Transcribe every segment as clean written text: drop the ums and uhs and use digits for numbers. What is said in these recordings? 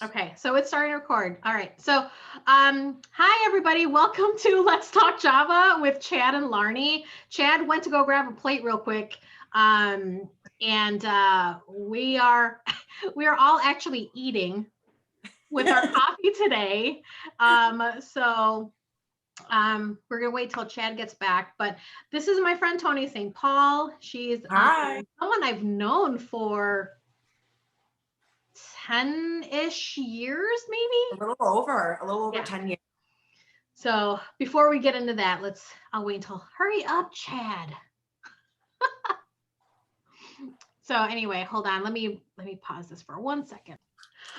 Okay, so it's starting to record. All right. So, hi everybody. Welcome to Let's Talk Java with Chad and Laarni. Chad went to go grab a plate real quick, and we are all actually eating with our coffee today. We're gonna wait till Chad gets back. But this is my friend Toni St. She's someone I've known for 10-ish years, maybe a little over 10 years. So before we get into that, I'll wait until hurry up, Chad. So anyway, hold on, let me pause this for 1 second.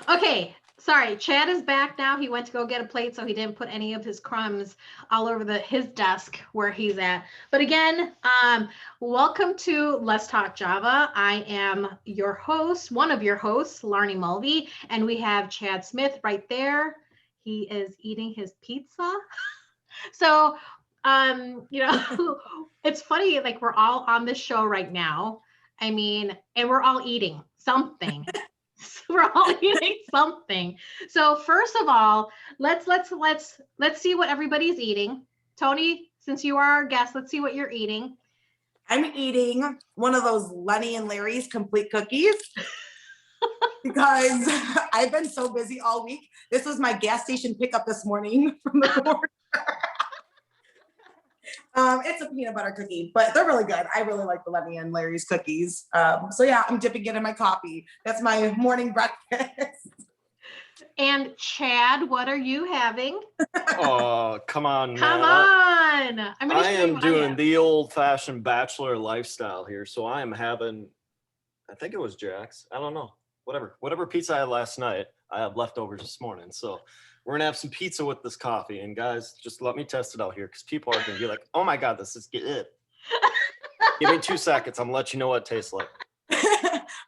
Okay, sorry, Chad is back now. He went to go get a plate, so he didn't put any of his crumbs all over his desk where he's at. But again, welcome to Let's Talk Java. I am your host, one of your hosts, Laarni Mulvey, and we have Chad Smith right there. He is eating his pizza. So, it's funny, like we're all on this show right now. I mean, and we're all eating something. We're all eating something. So first of all, let's see what everybody's eating. Toni, since you are our guest, let's see what you're eating. I'm eating one of those Lenny and Larry's complete cookies because I've been so busy all week. This was my gas station pickup this morning from the corner. It's a peanut butter cookie, but they're really good. I really like the Lenny and Larry's cookies. So yeah, I'm dipping it in my coffee. That's my morning breakfast. And Chad, what are you having? Oh, come on, man. Come on. I am doing the old-fashioned bachelor lifestyle here. So I am having, I think it was Jack's. I don't know. Whatever pizza I had last night, I have leftovers this morning. So we're going to have some pizza with this coffee. And guys, just let me test it out here because people are going to be like, oh my God, this is good. Give me 2 seconds. I'm going to let you know what it tastes like.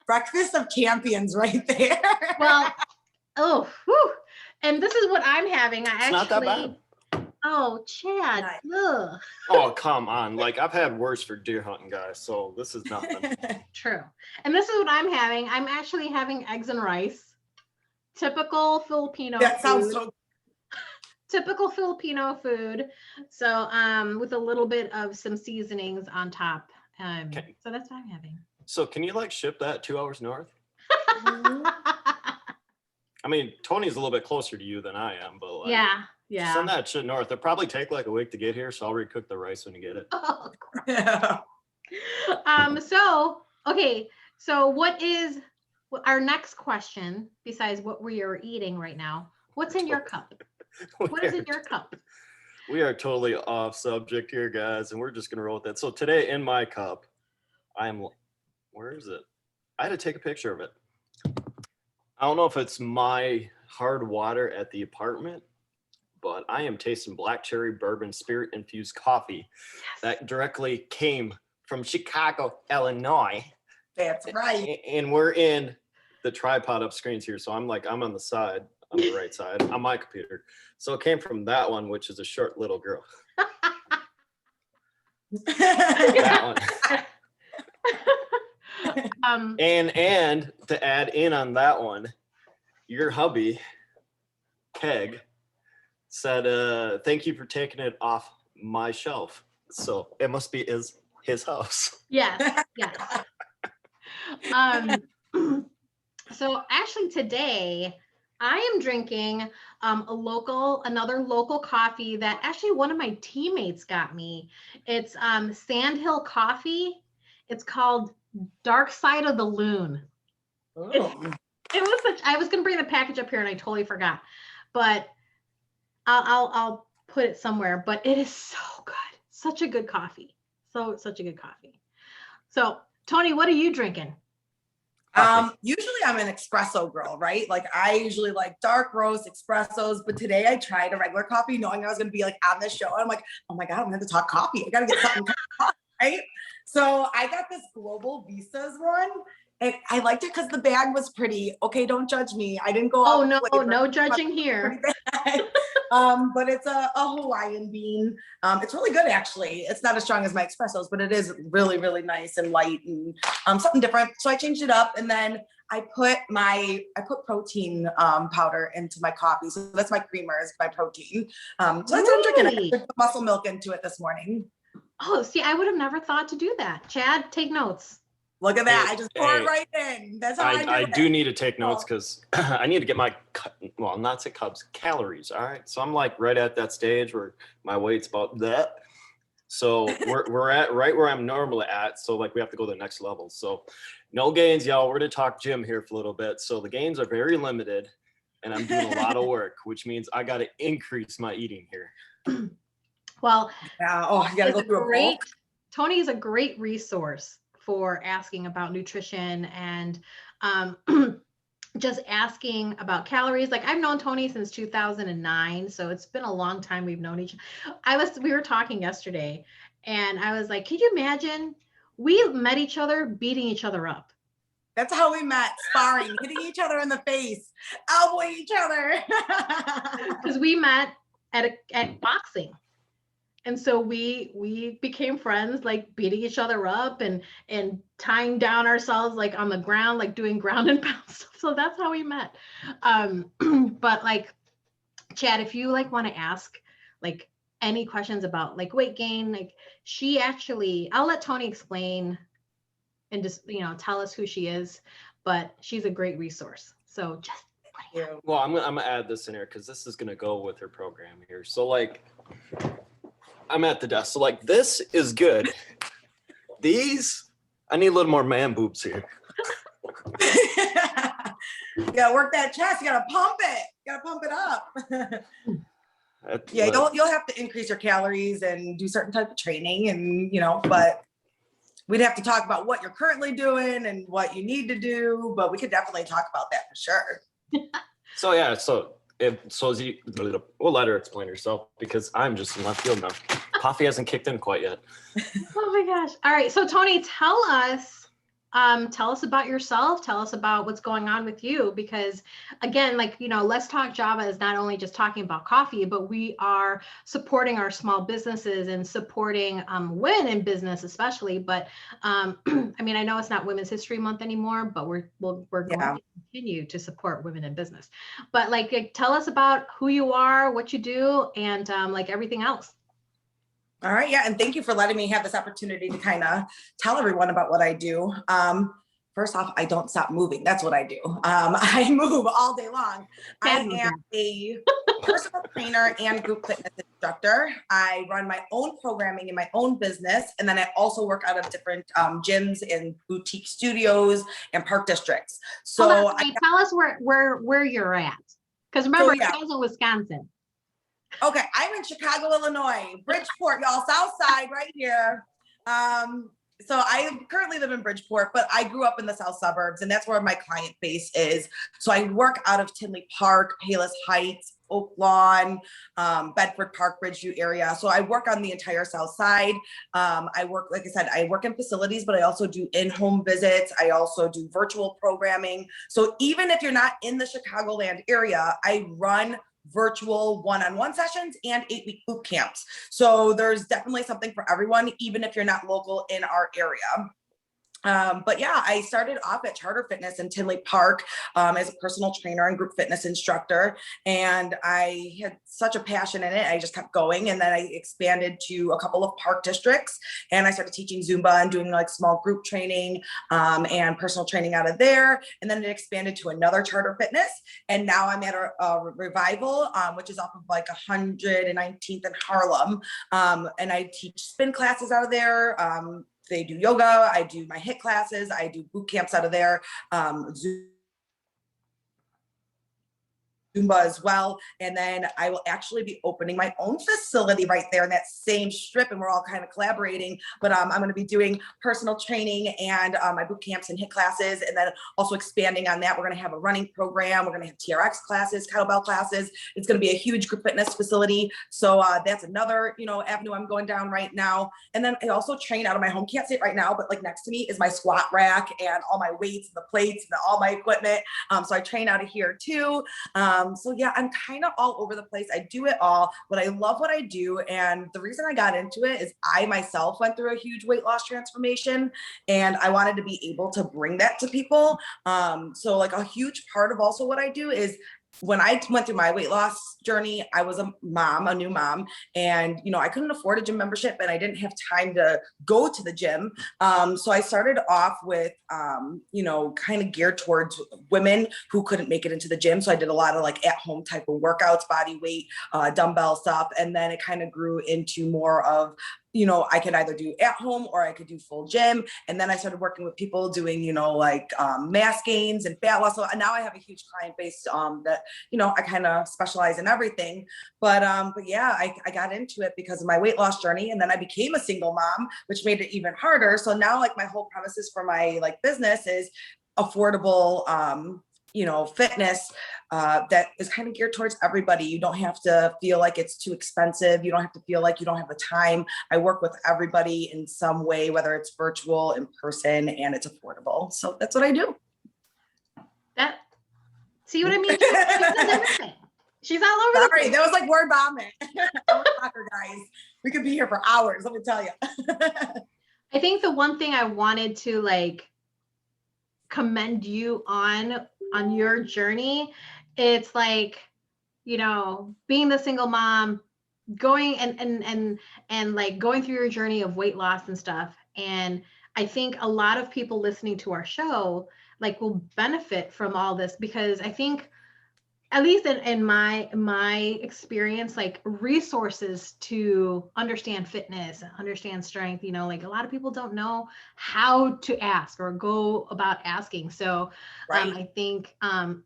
Breakfast of champions right there. Well, oh, whew. And this is what I'm having. It's not that bad. Oh, Chad. Ugh. Oh, come on. Like, I've had worse for deer hunting, guys. So this is nothing. True. And this is what I'm having. I'm actually having eggs and rice. Typical Filipino That sounds food. so Typical Filipino food. So with a little bit of some seasonings on top. So that's what I'm having. So can you like ship that 2 hours north? I mean, Tony's a little bit closer to you than I am, but like, yeah. Send that shit north. It'll probably take like a week to get here, so I'll recook the rice when you get it. Oh, yeah. So what is our next question besides what we are eating right now? What's in your cup? What is in your cup? We are totally off subject here, guys, and we're just gonna roll with that. So today in my cup, where is it? I had to take a picture of it. I don't know if it's my hard water at the apartment, but I am tasting black cherry bourbon spirit infused coffee that directly came from Chicago, Illinois. That's right. And we're in the tripod up screens here. So I'm on the side, on the right side, on my computer. So it came from that one, which is a short little girl. That one. And to add in on that one, your hubby, Keg, said, thank you for taking it off my shelf. So it must be his house. Yes. So actually today I am drinking another local coffee that actually one of my teammates got me. It's Sandhill Coffee. It's called Dark Side of the Loon. I was gonna bring the package up here and I totally forgot, but I'll put it somewhere. But it is so good, such a good coffee, such a good coffee. So Toni, what are you drinking? Usually I'm an espresso girl, right? Like I usually like dark roast espressos, but today I tried a regular coffee knowing I was going to be like on this show. And I'm like, oh my God, I'm going to talk coffee. I got to get something right? So I got this Global Vistas one and I liked it because the bag was pretty. Okay, don't judge me. I didn't go. Oh no, no judging here. But it's a Hawaiian bean. It's really good, actually. It's not as strong as my espressos, but it is really, really nice and light and something different. So I changed it up. And then I put protein powder into my coffee. So that's my creamer, is my protein. So that's what I'm drinking. I put muscle milk into it this morning. Oh, see, I would have never thought to do that. Chad, take notes. Look at that. I just pour it right in. That's how I do need to take notes because I need to get my, well, not say carbs, calories. All right. So I'm like right at that stage where my weight's about that. So we're at right where I'm normally at. So like we have to go to the next level. So no gains, y'all. We're going to talk gym here for a little bit. So the gains are very limited and I'm doing a lot of work, which means I got to increase my eating here. Well, you got to go through a bulk. Toni is a great resource for asking about nutrition and just asking about calories. Like I've known Toni since 2009. So it's been a long time we've known each other. We were talking yesterday and I was like, could you imagine we met each other beating each other up? That's how we met, sparring, hitting each other in the face, elbowing each other. Because we met at boxing. And so we became friends, like beating each other up and tying down ourselves like on the ground, like doing ground and pound stuff. So that's how we met. But like, Chad, if you like want to ask like any questions about like weight gain, like I'll let Toni explain and just, tell us who she is, but she's a great resource. So just. Well, I'm gonna add this in here because this is gonna go with her program here. So like, I'm at the desk. So like, this is good. These, I need a little more man boobs here. You gotta work that chest. You gotta pump it. You gotta pump it up. You'll have to increase your calories and do certain type of training, and but we'd have to talk about what you're currently doing and what you need to do. But we could definitely talk about that for sure. So yeah, we'll let her explain herself because I'm just in left field now. Coffee hasn't kicked in quite yet. Oh my gosh. All right. So Toni, tell us about yourself. Tell us about what's going on with you, because again, like, Let's Talk Java is not only just talking about coffee, but we are supporting our small businesses and supporting women in business, especially. But I mean, I know it's not Women's History Month anymore, but we're going to continue to support women in business. But like, tell us about who you are, what you do, and like everything else. All right. Yeah. And thank you for letting me have this opportunity to kind of tell everyone about what I do. First off, I don't stop moving. That's what I do. I move all day long. I am a personal trainer and group fitness instructor. I run my own programming in my own business. And then I also work out of different gyms and boutique studios and park districts. So tell us where you're at. Because remember, I was in Wisconsin. Okay, I'm in Chicago, Illinois, Bridgeport, y'all, South Side right here. So I currently live in Bridgeport, but I grew up in the South suburbs, and that's where my client base is. So I work out of Tinley Park, Palos Heights, Oak Lawn, Bedford Park, Bridgeview area. So I work on the entire South Side. I work, like I said, I work in facilities, but I also do in-home visits. I also do virtual programming. So even if you're not in the Chicagoland area, I run virtual one-on-one sessions and 8-week boot camps. So there's definitely something for everyone, even if you're not local in our area. But yeah, I started off at Charter Fitness in Tinley Park as a personal trainer and group fitness instructor. And I had such a passion in it. I just kept going. And then I expanded to a couple of park districts, and I started teaching Zumba and doing like small group training and personal training out of there. And then it expanded to another Charter Fitness. And now I'm at a Revival, which is off of like 119th and Harlem. And I teach spin classes out of there. They do yoga. I do my HIIT classes. I do boot camps out of there. Zumba as well. And then I will actually be opening my own facility right there in that same strip, and we're all kind of collaborating. But I'm going to be doing personal training and my boot camps and HIIT classes, and then also expanding on that. We're going to have a running program. We're going to have TRX classes, kettlebell classes. It's going to be a huge group fitness facility. So that's another, avenue I'm going down right now. And then I also train out of my home. Can't see it right now, but like next to me is my squat rack and all my weights and the plates and all my equipment. So I train out of here too. So yeah, I'm kind of all over the place. I do it all, but I love what I do. And the reason I got into it is I myself went through a huge weight loss transformation, and I wanted to be able to bring that to people. So like a huge part of also what I do is when I went through my weight loss journey, I was a new mom, and, you know, I couldn't afford a gym membership and I didn't have time to go to the gym. So I started off with, you know, kind of geared towards women who couldn't make it into the gym. So I did a lot of like at home type of workouts, body weight, dumbbell stuff. And then it kind of grew into more of, you know, I could either do at home or I could do full gym. And then I started working with people doing, you know, like mass gains and fat loss. So now I have a huge client base that, you know, I kind of specialize in everything. But yeah, I got into it because of my weight loss journey. And then I became a single mom, which made it even harder. So now like my whole premises for my like business is affordable, you know, fitness that is kind of geared towards everybody. You don't have to feel like it's too expensive. You don't have to feel like you don't have the time. I work with everybody in some way, whether it's virtual, in person, and it's affordable. So that's what I do. See what I mean? She does everything. She's all over the place. That was like word vomit. Guys, we could be here for hours, let me tell you. I think the one thing I wanted to like commend you on your journey, it's like, you know, being the single mom, going and like going through your journey of weight loss and stuff. And I think a lot of people listening to our show like will benefit from all this, because I think, at least in my experience, like resources to understand fitness, understand strength, you know, like a lot of people don't know how to ask or go about asking. So right. I think or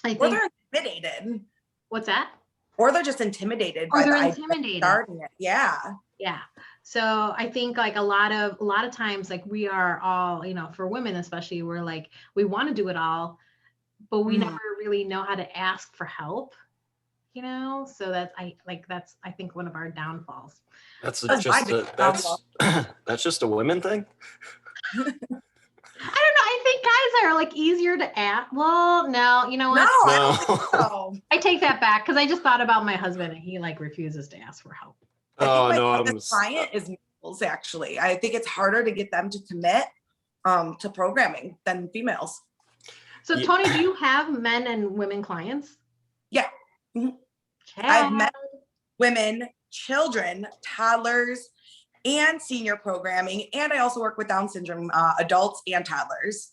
they're intimidated. What's that? Or they're just intimidated by the idea of starting it. Yeah. Yeah. So I think like a lot of times, like we are all, you know, for women especially, we're like, we want to do it all, but we never really know how to ask for help, you know? So that's I think one of our downfalls. That's just a women thing. I don't know. I think guys are like easier to ask. Well, no, you know what? No, I don't think so. I take that back, because I just thought about my husband and he like refuses to ask for help. I think my biggest client is males, actually. I think it's harder to get them to commit to programming than females. So Toni, do you have men and women clients? Yeah. Mm-hmm. I've met women, children, toddlers, and senior programming. And I also work with Down syndrome adults and toddlers.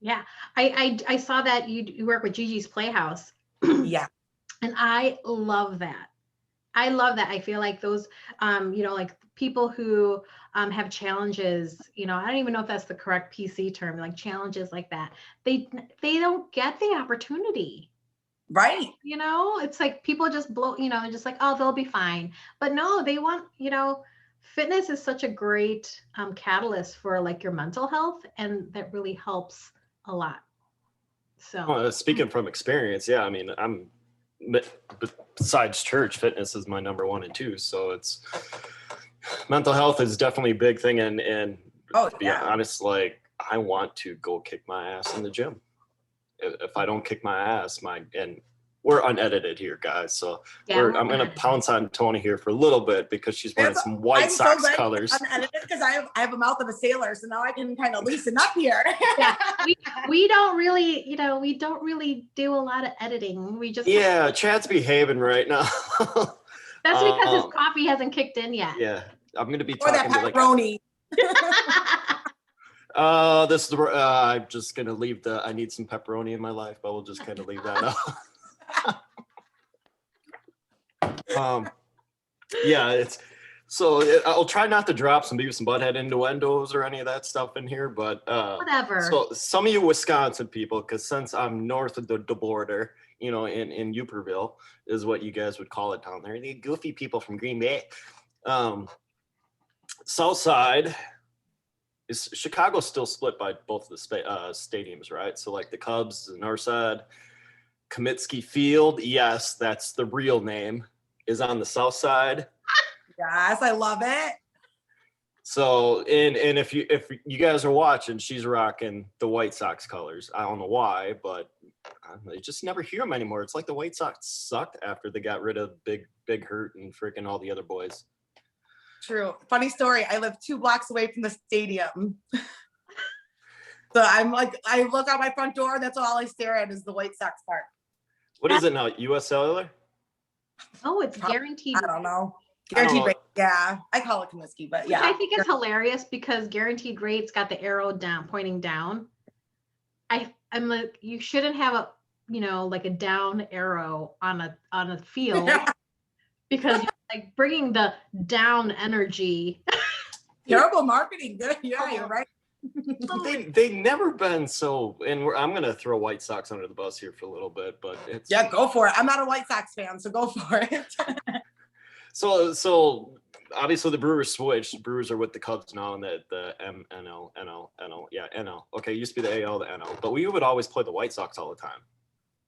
Yeah. I saw that you work with Gigi's Playhouse. Yeah. And I love that. I feel like those, you know, like people who have challenges, you know, I don't even know if that's the correct PC term, like challenges like that. They don't get the opportunity. Right. You know, it's like people just blow, you know, just like, oh, they'll be fine. But no, they want, you know, fitness is such a great catalyst for like your mental health, and that really helps a lot. So speaking from experience, yeah, I mean, besides church, fitness is my number 1 and 2. So it's mental health is definitely a big thing. And to be honest, like I want to go kick my ass in the gym. If I don't kick my ass, and we're unedited here, guys. So I'm going to pounce on Toni here for a little bit because she's wearing some White Sox colors. Unedited because I have a mouth of a sailor, so now I can kind of loosen up here. Yeah, we don't really, you know, we don't really do a lot of editing. We just Chad's behaving right now. That's because his coffee hasn't kicked in yet. Yeah, I'm going to be talking to pepperoni. This is I'm just gonna leave I need some pepperoni in my life, but we'll just kind of leave that out. I'll try not to drop some Beavis and Butthead innuendos or any of that stuff in here, but whatever. So some of you Wisconsin people, because since I'm north of the border, you know, in Uperville is what you guys would call it down there. The goofy people from Green Bay. South side. Is Chicago still split by both the stadiums, right? So like the Cubs is north side, Comiskey Field, yes, that's the real name, is on the south side. Yes, I love it. So and if you guys are watching, she's rocking the White Sox colors. I don't know why, but I just never hear them anymore. It's like the White Sox sucked after they got rid of Big Hurt and freaking all the other boys. True. Funny story. I live 2 blocks away from the stadium. So I'm like, I look out my front door. That's all I stare at is the White Sox park. What is it now? US Cellular? Oh, it's guaranteed. I don't know. Guaranteed rate. Yeah. I call it Comiskey, but yeah. Which I think is hilarious because guaranteed rates got the arrow down, pointing down. I'm like, you shouldn't have a, like a down arrow on a field because you're like bringing the down energy. Terrible marketing. Good. Yeah, you're right. They never been so, and I'm gonna throw White Sox under the bus here for a little bit, but it's go for it. I'm not a White Sox fan, so go for it. So obviously the Brewers switched. Brewers are with the Cubs now, and the NL. Okay, it used to be the AL, the NL, but we would always play the White Sox all the time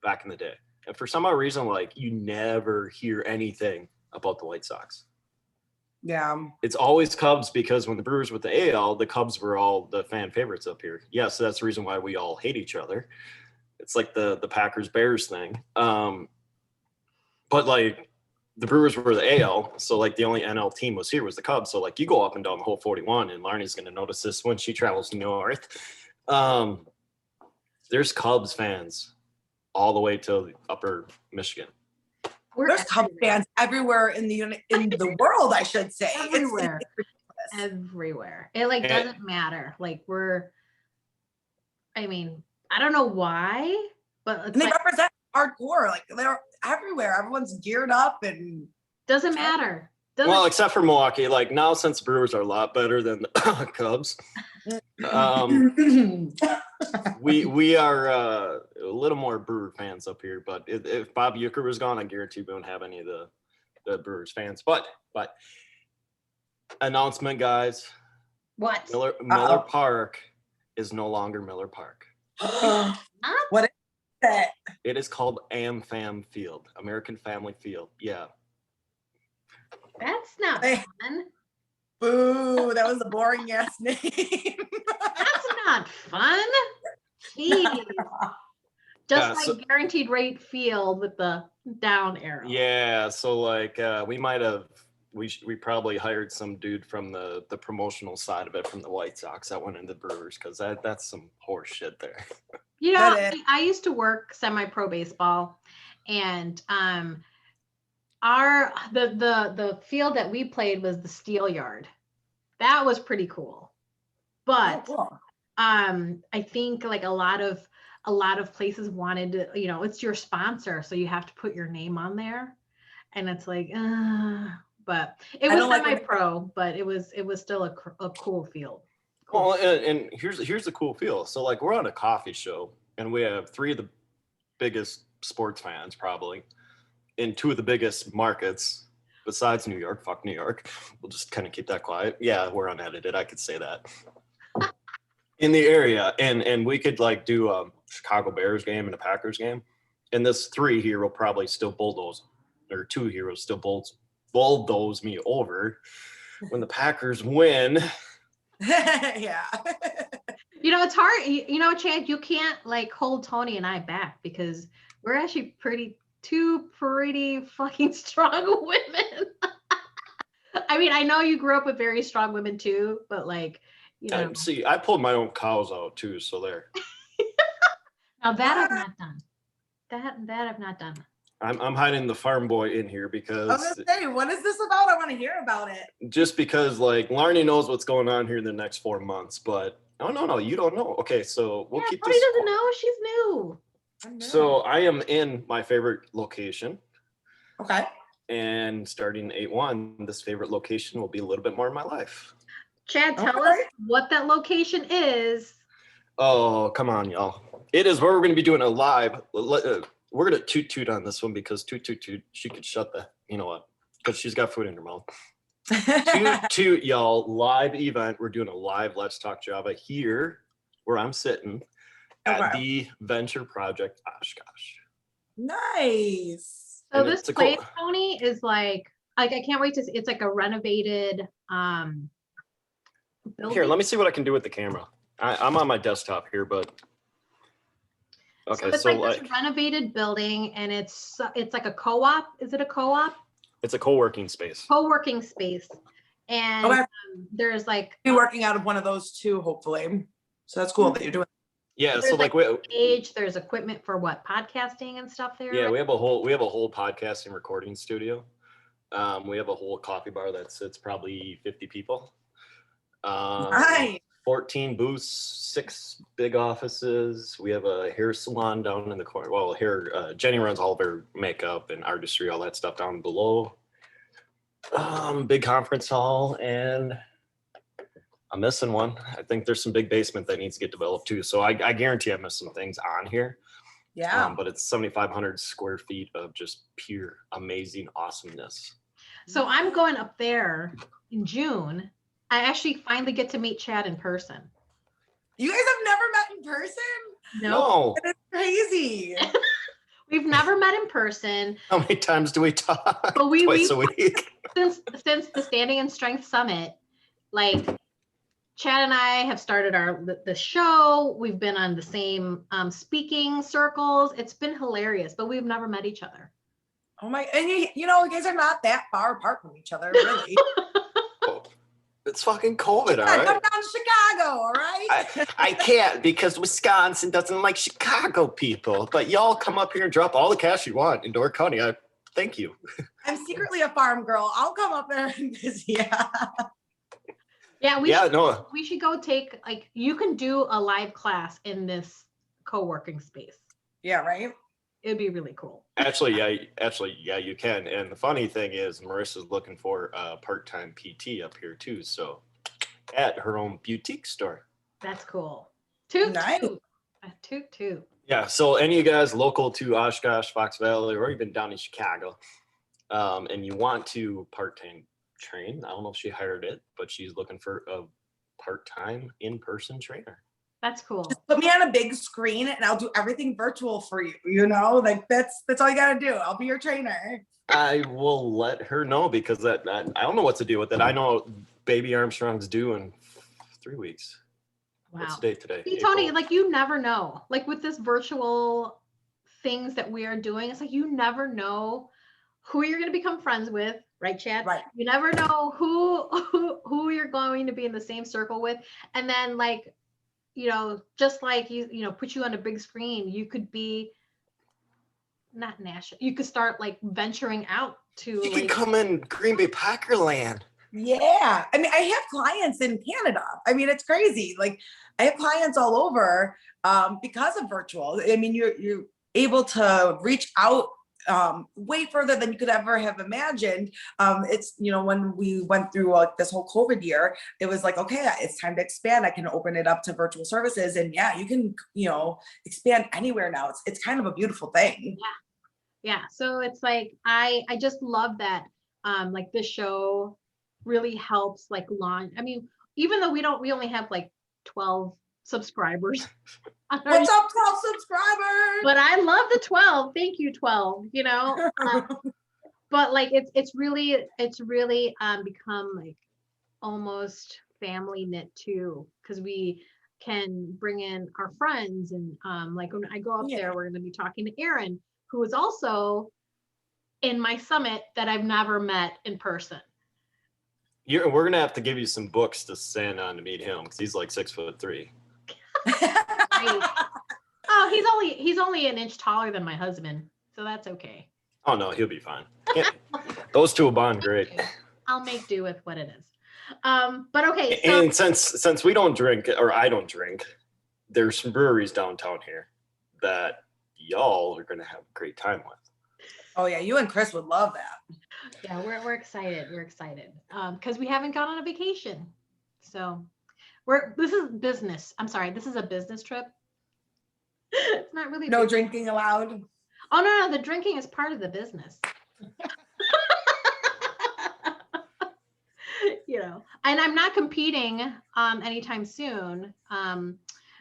back in the day. And for some odd reason, like you never hear anything about the White Sox. Yeah. It's always Cubs because when the Brewers with the AL, the Cubs were all the fan favorites up here. Yes, so that's the reason why we all hate each other. It's like the Packers Bears thing. But like the Brewers were the AL, so like the only NL team was here was the Cubs. So like you go up and down the whole 41, and Laarni's going to notice this when she travels north. There's Cubs fans all the way to upper Michigan. There's Cubs fans everywhere in the world, I should say. Everywhere. Everywhere. It like doesn't matter. Like I don't know why, but they represent hardcore. Like they're everywhere. Everyone's geared up and doesn't matter. Well, except for Milwaukee. Like now, since Brewers are a lot better than the Cubs, we are a little more Brewer fans up here. But if Bob Uecker was gone, I guarantee we wouldn't have any of the Brewers fans. But announcement, guys. What? Miller Park is no longer Miller Park. What is that? It is called AmFam Field, American Family Field. Yeah. That's not fun. Boo, that was a boring ass name. That's not fun. Jeez. Just like guaranteed rate field with the down arrow. Yeah, so like we probably hired some dude from the promotional side of it from the White Sox that went into Brewers because that's some horse shit there. I used to work semi-pro baseball, and the field that we played was the Steel Yard. That was pretty cool. But I think like a lot of places wanted to, it's your sponsor, so you have to put your name on there, and it's like but it was semi-pro, but it was still a cool field. Cool. Well, and here's the cool feel. So like we're on a coffee show, and we have 3 of the biggest sports fans probably in 2 of the biggest markets besides New York. Fuck New York. We'll just kind of keep that quiet. Yeah, we're unedited. I could say that. In the area, and we could like do a Chicago Bears game and a Packers game, and this 3 here will probably still bulldoze, or 2 here will still bulldoze me over when the Packers win. Yeah. It's hard. Chad, you can't like hold Toni and I back because we're actually two pretty fucking strong women. I know you grew up with very strong women too, but like, see, I pulled my own cows out too, so there. Now that I've not done. That I've not done. I'm hiding the farm boy in here because I was gonna say, what is this about? I want to hear about it. Just because like Laarni knows what's going on here in the next 4 months, but no, you don't know. Okay, so we'll keep this. Toni doesn't know. She's new. So I am in my favorite location. Okay. And starting 8/1, this favorite location will be a little bit more in my life. Chad, tell us what that location is. Oh, come on, y'all. It is where we're going to be doing a live. We're going to toot on this one because toot. She could shut the, because she's got food in her mouth. Toot, y'all. Live event. We're doing a live Let's Talk Java here where I'm sitting at the Venture Project Oshkosh. Nice. So this place, Toni, is like I can't wait to see. It's like a renovated building. Here, let me see what I can do with the camera. I'm on my desktop here, but okay. So it's like this renovated building, and it's like a co-op. Is it a co-op? It's a co-working space. Co-working space, and Okay. there's like Be working out of one of those too, hopefully. So that's cool that you're doing. Yeah, there's so like stage, there's equipment for what, podcasting and stuff there. yeah, right? we have a whole podcasting recording studio. We have a whole coffee bar that sits probably 50 people. Nice. 14 booths, 6 big offices. We have a hair salon down in the corner. Well, Jenny runs all of her makeup and artistry, all that stuff down below. Big conference hall, and I'm missing one. I think there's some big basement that needs to get developed too. So I guarantee I missed some things on here. Yeah. But it's 7,500 square feet of just pure amazing awesomeness. So I'm going up there in June. I actually finally get to meet Chad in person. You guys have never met in person? No. It's crazy. We've never met in person. How many times do we talk? But Twice a week. Since the Standing in Strength Summit, like Chad and I have started the show. We've been on the same speaking circles. It's been hilarious, but we've never met each other. Oh my, and you know, you guys are not that far apart from each other, really. It's fucking COVID, all Come right? down to Chicago, all right? I can't because Wisconsin doesn't like Chicago people. But y'all come up here and drop all the cash you want in Door County. Thank you. I'm secretly a farm girl. I'll come up there and visit. Yeah. Yeah, we should go take, like, you can do a live class in this co-working space. Yeah, right? It'd be really cool. Actually, yeah, you can. And the funny thing is, Marissa's looking for a part-time PT up here too. So, at her own boutique store. That's cool. Toot. Toot. Yeah. So, any of you guys local to Oshkosh, Fox Valley, or even down in Chicago, and you want to part-time train, I don't know if she hired it, but she's looking for a part-time in-person trainer. That's cool. Just put me on a big screen and I'll do everything virtual for you. You know, like that's all you gotta do. I'll be your trainer. I will let her know because I don't know what to do with it. I know baby Armstrong's due in 3 weeks. Wow. What's the date today? See, Tony, like you never know. Like with this virtual things that we are doing, it's like you never know who you're going to become friends with, right, Chad? Right. You never know who you're going to be in the same circle with, and then like, you know, just like you know, put you on a big screen, you could be not national. You could start like venturing out to. You can come in Green Bay Packer land. Yeah. I mean, I have clients in Canada. I mean, it's crazy. Like I have clients all over because of virtual. I mean, you're able to reach out way further than you could ever have imagined. It's, you know, when we went through this whole COVID year, it was like, okay, it's time to expand. I can open it up to virtual services, and yeah, you can, you know, expand anywhere now. It's kind of a beautiful thing. Yeah. So it's like, I just love that. Like this show really helps like launch. I mean, even though we only have like 12 subscribers. What's up, 12 subscribers? But I love the 12. Thank you, 12, you know. But like it's really become like almost family knit too, because we can bring in our friends, and like when I go up there, we're going to be talking to Aaron, who is also in my summit that I've never met in person. We're going to have to give you some books to stand on to meet him because he's like 6'3". Oh, he's only an inch taller than my husband, so that's okay. Oh no, he'll be fine. Those two will bond great. I'll make do with what it is. But okay. So, and since we don't drink, or I don't drink, there's some breweries downtown here that y'all are going to have a great time with. Oh yeah, you and Chris would love that. Yeah, we're excited. We're excited because we haven't gone on a vacation, so. This is business. I'm sorry, this is a business trip. It's not really. No drinking allowed. Oh no, the drinking is part of the business. You know, and I'm not competing anytime soon.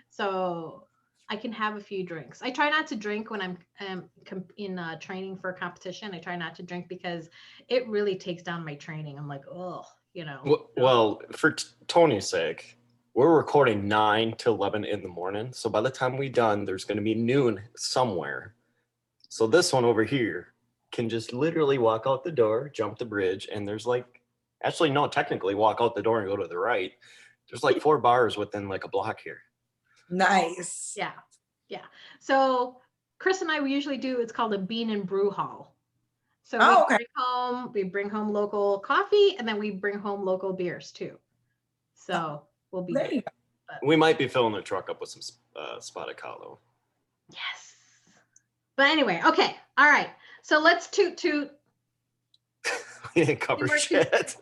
So I can have a few drinks. I try not to drink when I'm in training for a competition. I try not to drink because it really takes down my training. I'm like, oh, Well, for Tony's sake, we're recording 9 to 11 in the morning. So by the time we're done, there's going to be noon somewhere. So this one over here can just literally walk out the door, jump the bridge, and there's like, actually, no, technically walk out the door and go to the right. There's like 4 bars within like a block here. Nice. Yeah. Yeah. So Chris and I, we usually do, it's called a bean and brew haul. So we bring home local coffee, and then we bring home local beers too. So we'll be there. We might be filling the truck up with some spotted cow though. Yes. But anyway, okay. All right. So let's toot. We didn't cover shit.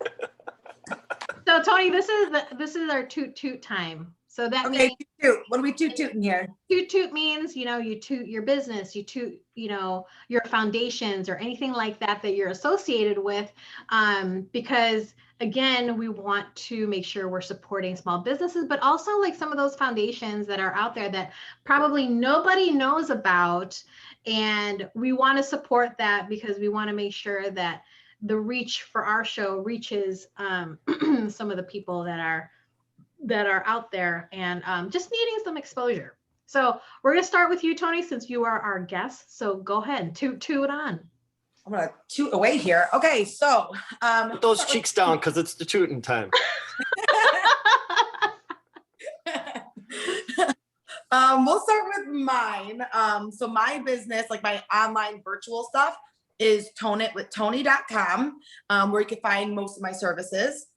So Tony, this is our toot time. So that means toot. What are we tooting here? Toot means, you toot your business, you toot, your foundations or anything like that you're associated with. Because again, we want to make sure we're supporting small businesses, but also like some of those foundations that are out there that probably nobody knows about. And we want to support that because we want to make sure that the reach for our show reaches some of the people that are out there and just needing some exposure. So we're going to start with you, Tony, since you are our guest. So go ahead, toot on. I'm going to toot away here. Okay, so put those cheeks down because it's the tooting time. We'll start with mine. So my business, like my online virtual stuff, is tonitwithtoni.com, where you can find most of my services.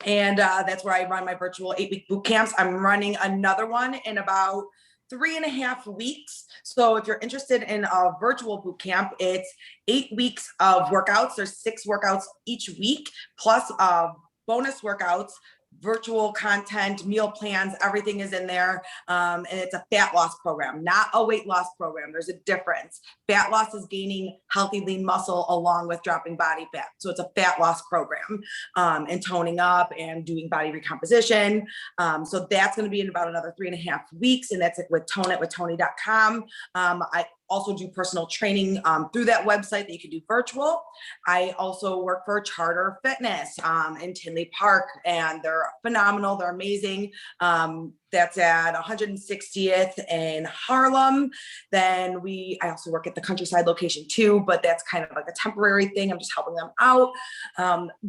And that's where I run my virtual 8-week boot camps. I'm running another one in about 3.5 weeks. So if you're interested in a virtual boot camp, it's 8 weeks of workouts. There's 6 workouts each week, plus bonus workouts, virtual content, meal plans, everything is in there. And it's a fat loss program, not a weight loss program. There's a difference. Fat loss is gaining healthy, lean muscle along with dropping body fat. So it's a fat loss program, and toning up and doing body recomposition. So that's going to be in about another 3.5 weeks. And that's it with tonitwithtoni.com. I also do personal training through that website that you can do virtual. I also work for Charter Fitness in Tinley Park, and they're phenomenal. They're amazing. That's at 160th in Harlem. Then I also work at the Countryside location too, but that's kind of like a temporary thing. I'm just helping them out.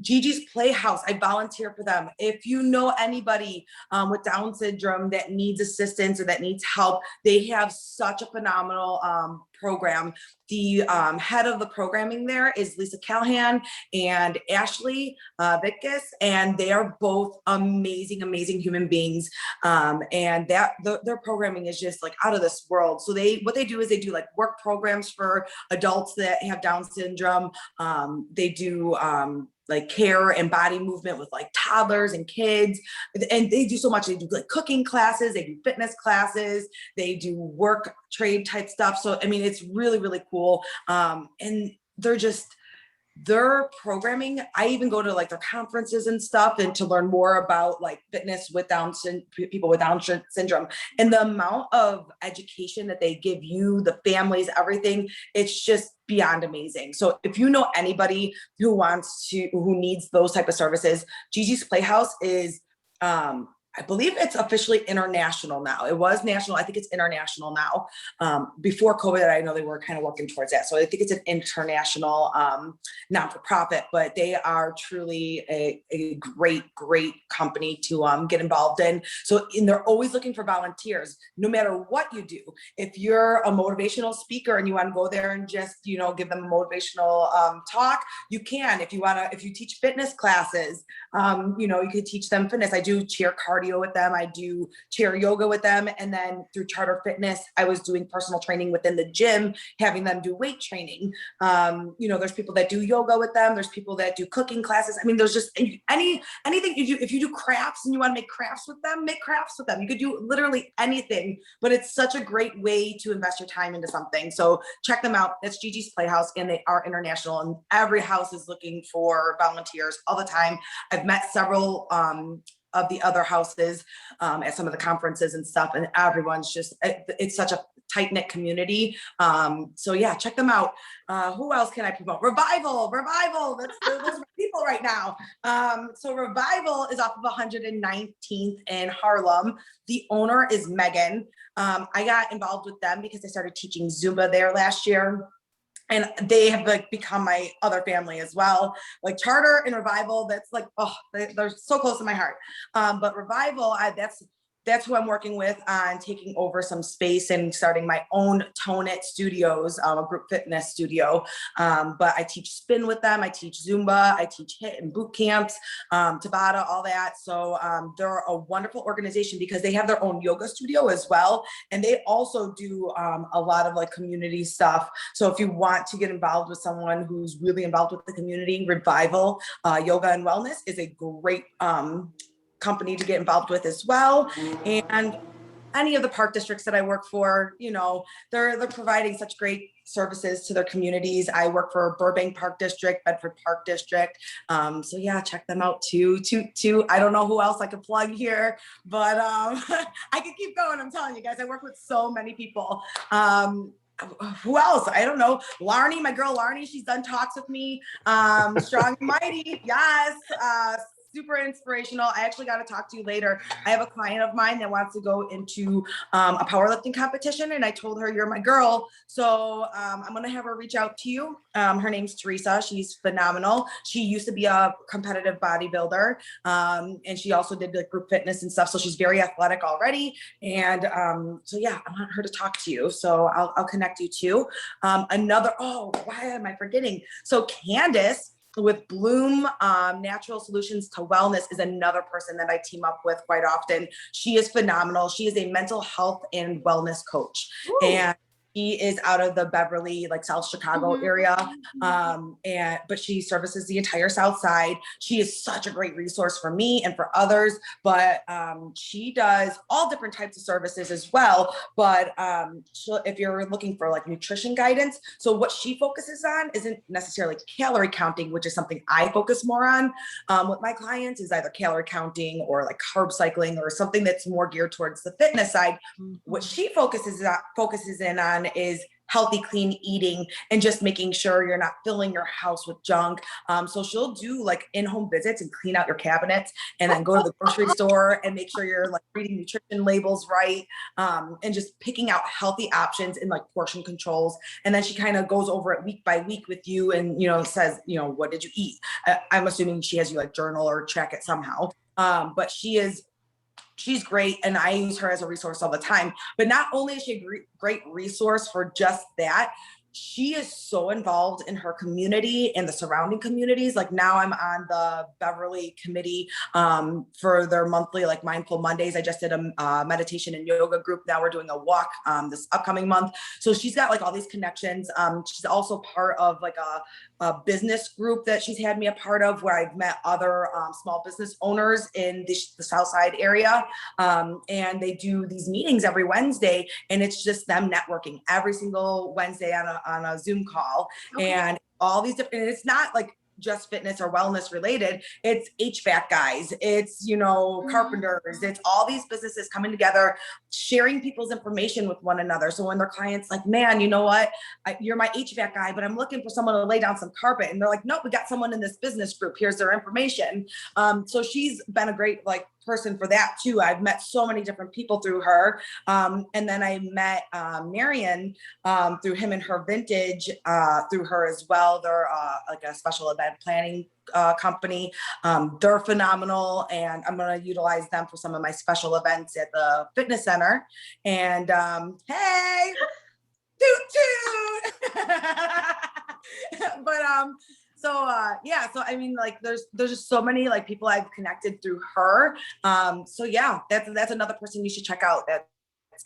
Gigi's Playhouse, I volunteer for them. If you know anybody with Down syndrome that needs assistance or that needs help, they have such a phenomenal program. The head of the programming there is Lisa Callahan and Ashley Vitkus, and they are both amazing, amazing human beings. And their programming is just like out of this world. So what they do is they do like work programs for adults that have Down syndrome. They do like care and body movement with like toddlers and kids. And they do so much. They do like cooking classes, they do fitness classes, they do work trade type stuff. So, I mean, it's really, really cool. And their programming, I even go to like their conferences and stuff and to learn more about like fitness with people with Down syndrome, and the amount of education that they give you, the families, everything, it's just beyond amazing. So if you know anybody who needs those type of services, Gigi's Playhouse is, I believe it's officially international now. It was national. I think it's international now. Before COVID, I know they were kind of working towards that. So I think it's an international non-for-profit, but they are truly a great, great company to get involved in. And they're always looking for volunteers, no matter what you do. If you're a motivational speaker and you want to go there and just, give them a motivational talk, you can. If you teach fitness classes, you could teach them fitness. I do chair cardio with them. I do chair yoga with them. And then through Charter Fitness, I was doing personal training within the gym, having them do weight training. There's people that do yoga with them. There's people that do cooking classes. I mean, there's just anything you do. If you do crafts and you want to make crafts with them, make crafts with them. You could do literally anything, but it's such a great way to invest your time into something. So check them out. That's Gigi's Playhouse, and they are international, and every house is looking for volunteers all the time. I've met several of the other houses at some of the conferences and stuff, and everyone's just, it's such a tight-knit community. So yeah, check them out. Who else can I promote? Revival. Those are my people right now. So Revival is off of 119th in Harlem. The owner is Megan. I got involved with them because I started teaching Zumba there last year. And they have like become my other family as well. Like Charter and Revival, that's like, oh, they're so close to my heart. But Revival, that's who I'm working with on taking over some space and starting my own Toni St studios, a group fitness studio. But I teach spin with them. I teach Zumba. I teach HIIT and boot camps, Tabata, all that. So they're a wonderful organization because they have their own yoga studio as well. And they also do a lot of like community stuff. So if you want to get involved with someone who's really involved with the community, Revival Yoga and Wellness is a great company to get involved with as well. And any of the park districts that I work for, you know, they're providing such great services to their communities. I work for Burbank Park District, Bedford Park District. So yeah, check them out too. I don't know who else I could plug here, but I could keep going. I'm telling you guys, I work with so many people. Who else? I don't know. Laarni, my girl Laarni, she's done talks with me. Strong and Mighty, yes. Super inspirational. I actually got to talk to you later. I have a client of mine that wants to go into a powerlifting competition, and I told her, you're my girl. So I'm going to have her reach out to you. Her name's Teresa. She's phenomenal. She used to be a competitive bodybuilder, and she also did like group fitness and stuff. So she's very athletic already. And so yeah, I want her to talk to you. So I'll connect you too. Why am I forgetting? So Candace with Bloom Natural Solutions to Wellness is another person that I team up with quite often. She is phenomenal. She is a mental health and wellness coach. Ooh. And she is out of the Beverly, like South Chicago area. But she services the entire South Side. She is such a great resource for me and for others, but she does all different types of services as well. But if you're looking for like nutrition guidance, so what she focuses on isn't necessarily calorie counting, which is something I focus more on with my clients, is either calorie counting or like carb cycling or something that's more geared towards the fitness side. What she focuses in on is healthy, clean eating and just making sure you're not filling your house with junk. So she'll do like in-home visits and clean out your cabinets and then go to the grocery store and make sure you're like reading nutrition labels right, and just picking out healthy options and like portion controls. And then she kind of goes over it week by week with you and, you know, says, you know, what did you eat? I'm assuming she has you like journal or track it somehow. But she's great, and I use her as a resource all the time. But not only is she a great resource for just that, she is so involved in her community and the surrounding communities. Like now I'm on the Beverly committee for their monthly like Mindful Mondays. I just did a meditation and yoga group. Now we're doing a walk this upcoming month. So she's got like all these connections. She's also part of like a business group that she's had me a part of, where I've met other small business owners in the South Side area. And they do these meetings every Wednesday, and it's just them networking every single Wednesday on a Zoom call. Okay. And all these different, and it's not like just fitness or wellness related. It's HVAC guys, it's, you know, carpenters, it's all these businesses coming together, sharing people's information with one another. So when their clients like, man, you know what, you're my HVAC guy, but I'm looking for someone to lay down some carpet. And they're like, nope, we got someone in this business group. Here's their information. So she's been a great like person for that too. I've met so many different people through her. And then I met Marion through Him and Her Vintage through her as well. They're like a special event planning company. They're phenomenal, and I'm going to utilize them for some of my special events at the fitness center. And hey, toot toot. But so I mean, like there's just so many like people I've connected through her. So yeah, that's another person you should check out. That's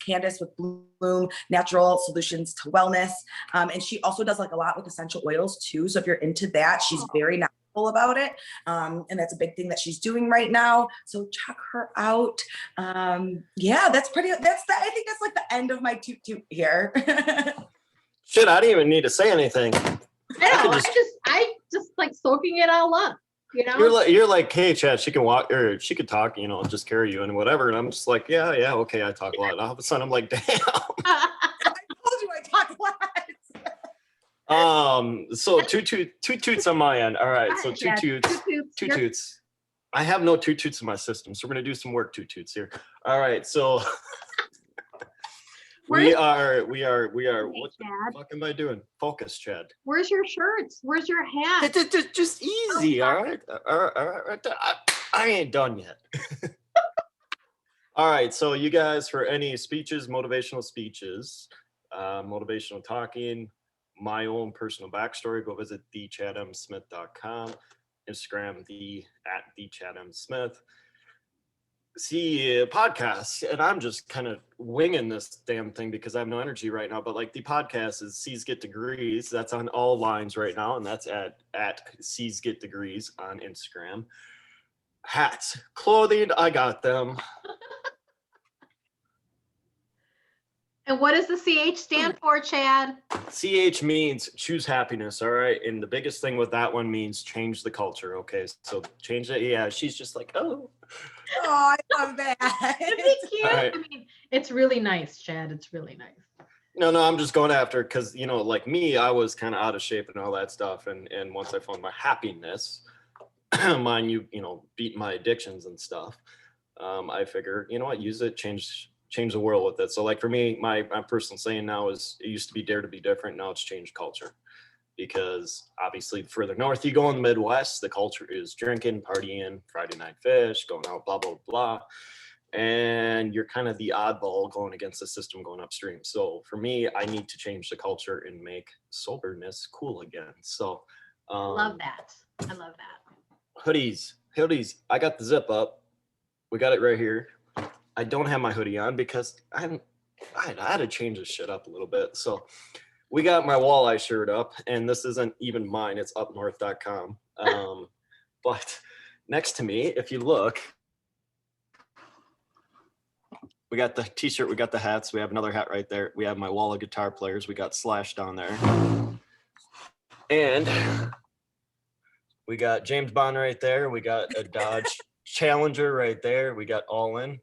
Candace with Bloom Natural Solutions to Wellness. And she also does like a lot with essential oils too. So if you're into that, she's very knowledgeable about it. And that's a big thing that she's doing right now. So check her out. Yeah, I think that's like the end of my toot toot here. Shit, I didn't even need to say anything. I just like soaking it all up, you know? You're like, hey, Chad, she can walk or she could talk, you know, just carry you and whatever. And I'm just like, yeah, okay, I talk a lot. And all of a sudden I'm like, damn. I So two toots on my end. All right, so two Yeah, toots. Two toots. I have no two toots in my system, so we're gonna do some work two toots here. All right, so we are. What the fuck am I doing? Focus, Chad. Where's your shirts? Where's your hat? Just easy. All right. I ain't done yet. All right, so you guys, for any speeches, motivational speeches, motivational talking, my own personal backstory, go visit thechadmsmith.com, Instagram at thechadmsmith. See podcasts, and I'm just kind of winging this damn thing because I have no energy right now. But like the podcast is C's Get Degrees. That's on all lines right now, and that's at C's Get Degrees on Instagram. Hats, clothing, I got them. And what does the CH stand for, Chad? CH means choose happiness, all right? And the biggest thing with that one means change the culture, okay? So change it. Yeah, she's just like, oh. Oh, I love that. It'd be cute. Right. I mean, it's really nice, Chad. It's really nice. No, I'm just going after it because, you know, like me, I was kind of out of shape and all that stuff. And once I found my happiness, mind you, beat my addictions and stuff, I figure, you know what, use it, change the world with it. So like for me, my personal saying now is it used to be dare to be different. Now it's changed culture, because obviously further north you go in the Midwest, the culture is drinking, partying, Friday night fish, going out, blah, blah, blah. And you're kind of the oddball going against the system going upstream. So for me, I need to change the culture and make soberness cool again. So Love that. I love that. Hoodies. I got the zip up. We got it right here. I don't have my hoodie on because I had to change this shit up a little bit. So we got my walleye shirt up, and this isn't even mine. It's upnorth.com. But next to me, if you look, we got the t-shirt, we got the hats, we have another hat right there. We have my wall of guitar players. We got Slash down there. And we got James Bond right there. We got a Dodge Challenger right there. We got All In.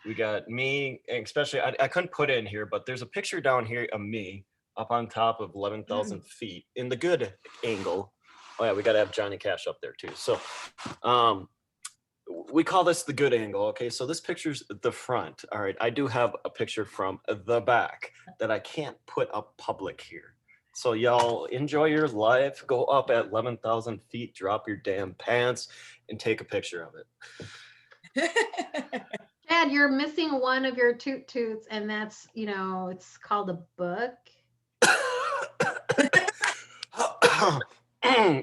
We got me, and especially, I couldn't put it in here, but there's a picture down here of me up on top of 11,000 feet in the good angle. Oh yeah, we got to have Johnny Cash up there too. So we call this the good angle. Okay, so this picture's the front. All right, I do have a picture from the back that I can't put up public here. So y'all enjoy your life. Go up at 11,000 feet, drop your damn pants, and take a picture of it. Chad, you're missing one of your toots, and that's, it's called a book.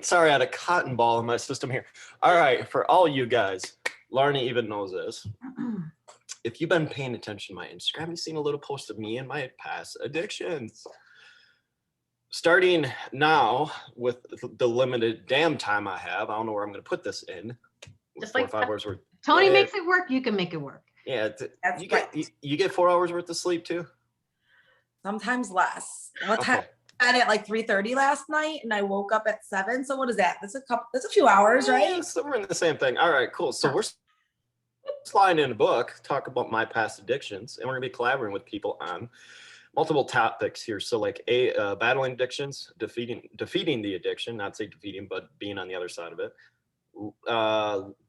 Sorry, I had a cotton ball in my system here. All right, for all you guys, Laarni even knows this. If you've been paying attention to my Instagram, you've seen a little post of me and my past addictions. Starting now with the limited damn time I have, I don't know where I'm going to put this in. Just 4 or like 5 hours worth. Tony makes it work, you can make it work. Yeah, you get 4 hours worth of sleep too? Sometimes less. What time? I had it at like 3:30 last night, and I woke up at 7. So what is that? That's a few hours, right? Yeah, so we're in the same thing. All right, cool. So we're sliding in a book, talk about my past addictions, and we're gonna be collaborating with people on multiple topics here. So like battling addictions, defeating the addiction, not say defeating, but being on the other side of it.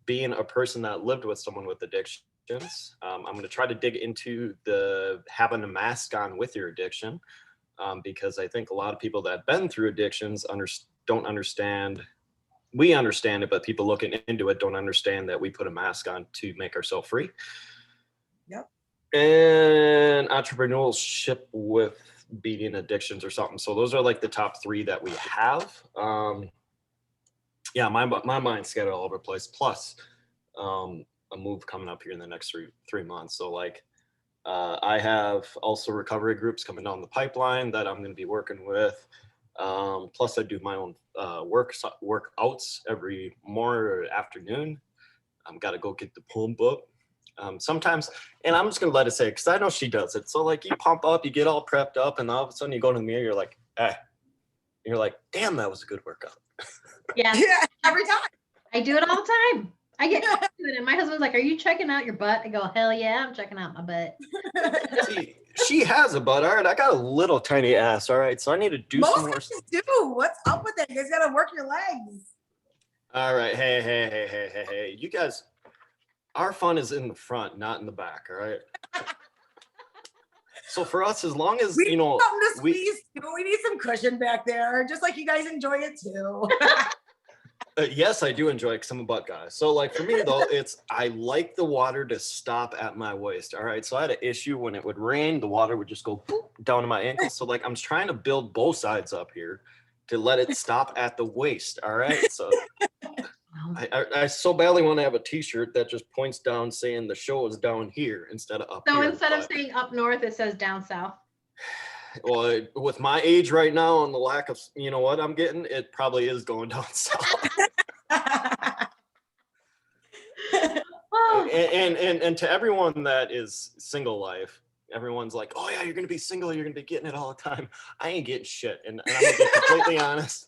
Being a person that lived with someone with addictions. I'm going to try to dig into the having a mask on with your addiction, because I think a lot of people that have been through addictions don't understand. We understand it, but people looking into it don't understand that we put a mask on to make ourselves free. Yep. And entrepreneurship with beating addictions or something. So those are like the top 3 that we have. Yeah, my mind's scattered all over the place. Plus, a move coming up here in the next three months. So like, I have also recovery groups coming down the pipeline that I'm going to be working with. Plus, I do my own workouts every morning or afternoon. I've got to go get the pump up. Sometimes, and I'm just going to let it say, because I know she does it. So like, you pump up, you get all prepped up, and all of a sudden you go to the mirror, you're like, you're like, damn, that was a good workout. Yeah. Every time. I do it all the time. I get caught doing it. And my husband's like, "Are you checking out your butt?" I go, "Hell yeah, I'm checking out my butt." See, She has a butt, all right. I got a little tiny ass, all right. So I need to do some more. Most guys do. What's up with that? You guys gotta work your legs. All right, hey. You guys, our fun is in the front, not in the back, all right. So for us, as long as We need something to we squeeze too. We need some cushion back there, just like you guys enjoy it too. yes, I do enjoy it because I'm a butt guy. So like for me though, I like the water to stop at my waist. All right. So I had an issue when it would rain, the water would just go boop, down to my ankles. So like I'm trying to build both sides up here to let it stop at the waist. All right. So I so badly want to have a t-shirt that just points down saying the show is down here instead of up So here. instead of saying up north, it says down south. Well, with my age right now and the lack of, you know what I'm getting, it probably is going down south. and to everyone that is single life, everyone's like, oh yeah, you're gonna be single, you're gonna be getting it all the time. I ain't getting shit, and I'm gonna be completely honest.